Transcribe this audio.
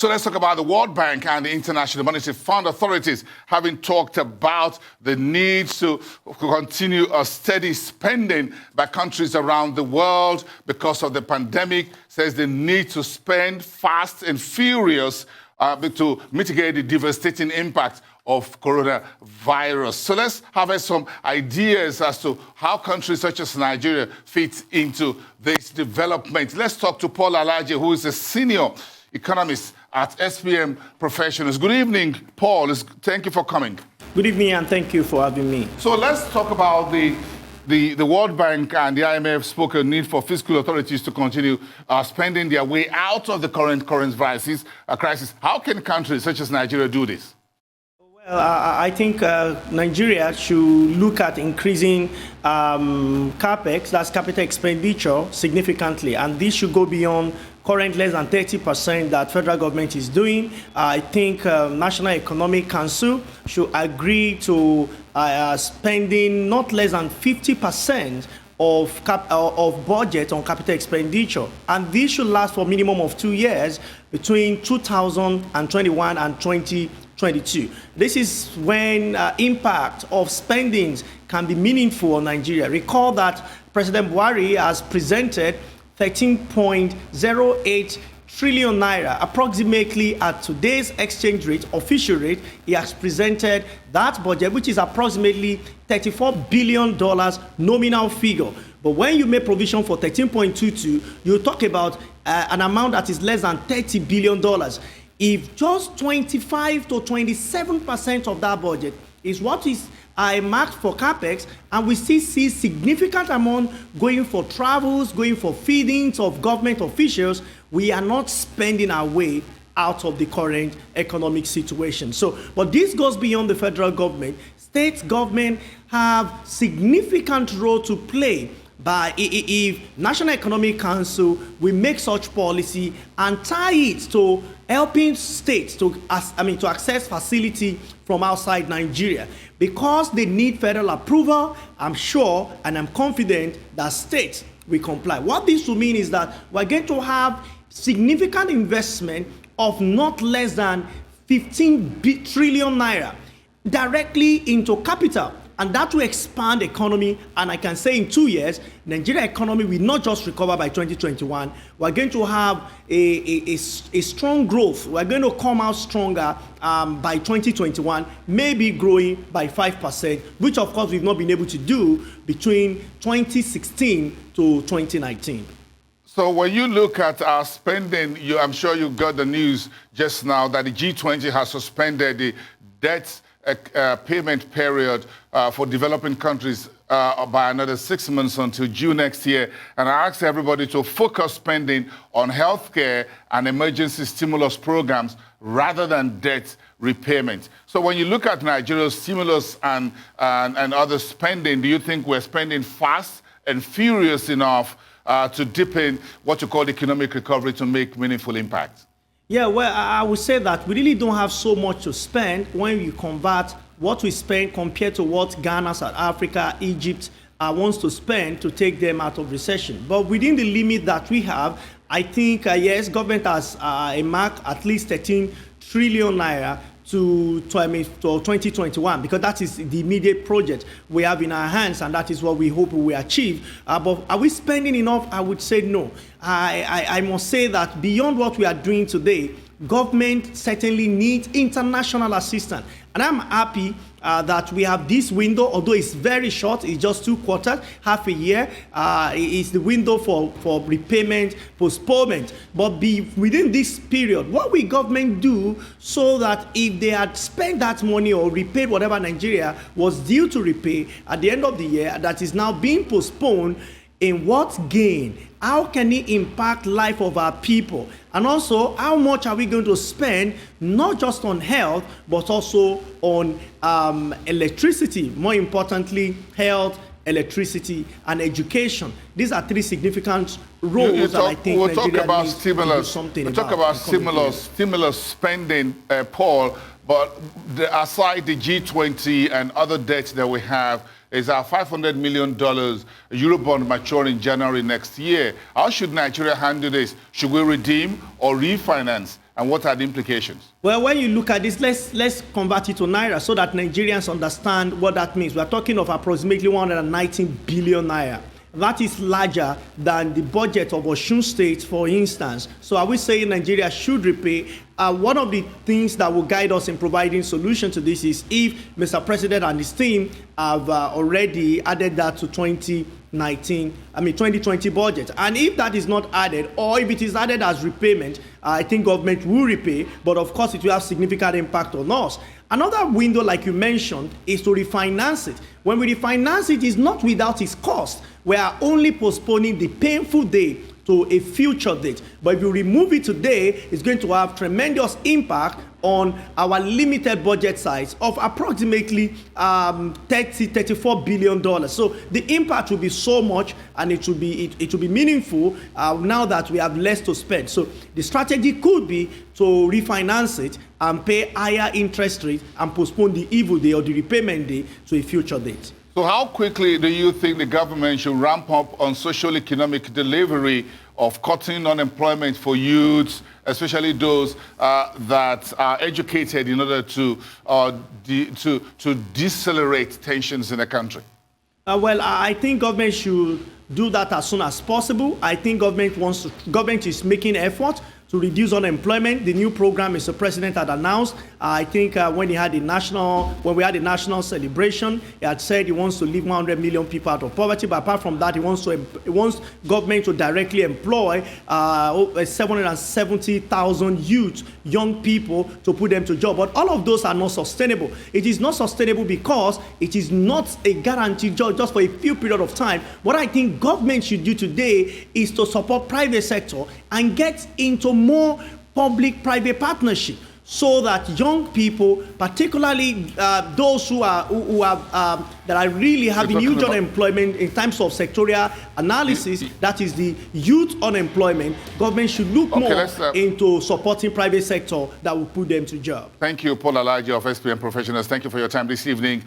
So let's talk about the World Bank and the International Monetary Fund authorities having talked about the need to continue a steady spending by countries around the world because of the pandemic, says they need to spend fast and furious to mitigate the devastating impact of coronavirus. So let's have some ideas as to how countries such as Nigeria fit into this development. Let's talk to Paul Alaje, who is a Senior Economist at SPM Professional. Good evening, Paul. Thank you for coming. Good evening, and thank you for having me. So let's talk about the World Bank and the IMF spoke a need for fiscal authorities to continue spending their way out of the current crisis. How can countries such as Nigeria do this? Well, I think Nigeria should look at increasing CAPEX, that's capital expenditure, significantly. And this should go beyond current less than 30% that federal government is doing. I think National Economic Council should agree to spending not less than 50% of budget on capital expenditure. And this should last for a minimum of 2 years between 2021 and 2022. This is when impact of spendings can be meaningful on Nigeria. Recall that President Buhari has presented 13.08 trillion naira, approximately at today's exchange rate, official rate. He has presented that budget, which is approximately $34 billion nominal figure. But when you make provision for 13.22, you talk about an amount that is less than $30 billion. If just 25 to 27% of that budget is what is marked for CAPEX, and we still see significant amount going for travels, going for feedings of government officials, we are not spending our way out of the current economic situation. But this goes beyond the federal government. State government have significant role to play by if National Economic Council will make such policy and tie it to helping states to access facility from outside Nigeria. Because they need federal approval, I'm sure and I'm confident that states will comply. What this will mean is that we're going to have significant investment of not less than 15 trillion naira directly into capital. And that will expand the economy. And I can say in 2 years, Nigeria economy will not just recover by 2021. We're going to have a strong growth. We're going to come out stronger by 2021, maybe growing by 5%, which of course we've not been able to do between 2016 to 2019. So when you look at our spending, I'm sure you got the news just now that the G20 has suspended the debt payment period for developing countries by another 6 months until June next year. And I asked everybody to focus spending on healthcare and emergency stimulus programs rather than debt repayment. So when you look at Nigeria's stimulus and other spending, do you think we're spending fast and furious enough to deepen what you call economic recovery to make meaningful impact? Yeah, well, I would say that we really don't have so much to spend when you convert what we spend compared to what Ghana, South Africa, Egypt wants to spend to take them out of recession. But within the limit that we have, I think, yes, government has a mark at least 13 trillion naira to 2021, because that is the immediate project we have in our hands, and that is what we hope we will achieve. But are we spending enough? I would say no. I must say that beyond what we are doing today, government certainly needs international assistance. And I'm happy that we have this window, although it's very short, it's just 2 quarters, half a year. It's the window for repayment, postponement. But within this period, what will government do so that if they had spent that money or repaid whatever Nigeria was due to repay at the end of the year that is now being postponed, in what gain? How can it impact life of our people? And also, how much are we going to spend, not just on health, but also on electricity? More importantly, health, electricity, and education. These are 3 significant roles that I think Nigeria needs to do something about. We talk about stimulus spending, Paul, but aside the G20 and other debts that we have, is our $500 million Eurobond maturing in January next year. How should Nigeria handle this? Should we redeem or refinance and what are the implications? Well, when you look at this, let's convert it to naira so that Nigerians understand what that means. We are talking of approximately 119 billion naira. That is larger than the budget of Osun State, for instance. So are we saying Nigeria should repay? One of the things that will guide us in providing solution to this is if Mr. President and his team have already added that to 2020 budget. And if that is not added, or if it is added as repayment, I think government will repay, but of course it will have significant impact on us. Another window, like you mentioned, is to refinance it. When we refinance it, it's not without its cost. We are only postponing the painful day to a future date. But if you remove it today, it's going to have tremendous impact on our limited budget size of approximately $34 billion. So the impact will be so much, and it will be meaningful now that we have less to spend. So the strategy could be to refinance it and pay higher interest rate and postpone the evil day or the repayment day to a future date. So how quickly do you think the government should ramp up on social economic delivery of cutting unemployment for youths, especially those that are educated, in order to decelerate tensions in the country? Well, I think government should do that as soon as possible. I think government is making effort to reduce unemployment. The new program Mr. President had announced, I think when we had the national celebration, he had said he wants to leave 100 million people out of poverty. But apart from that, he wants government to directly employ 770,000 youths, young people, to put them to job. But all of those are not sustainable. It is not sustainable because it is not a guaranteed job just for a few period of time. What I think government should do today is to support private sector and get into more public-private partnership, so that young people, particularly those that are really having huge unemployment in terms of sectorial analysis, that is the youth unemployment, government should look more into supporting private sector that will put them to job. Thank you, Paul Alaje of SPM Professionals. Thank you for your time this evening.